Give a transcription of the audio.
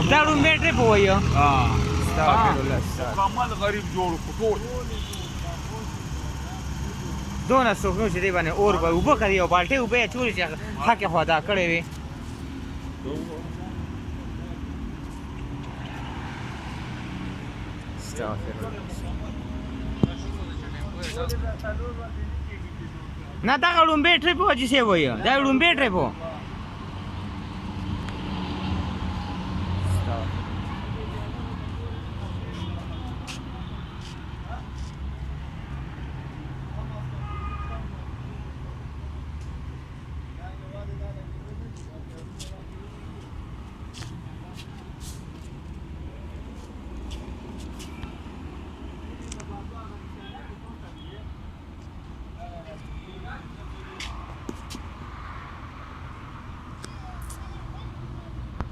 دا لومبی ټریپ وایو کمال غریب جوړ ټول دونه څوک نو چې دی باندې اور به اوبه کړي یو بالټۍ اوبه یې اچولې چې حق یې خو ادا کړی وي نه دغه لومبی ټریپ و چې صاحب وایو دا لومبی ټریپ و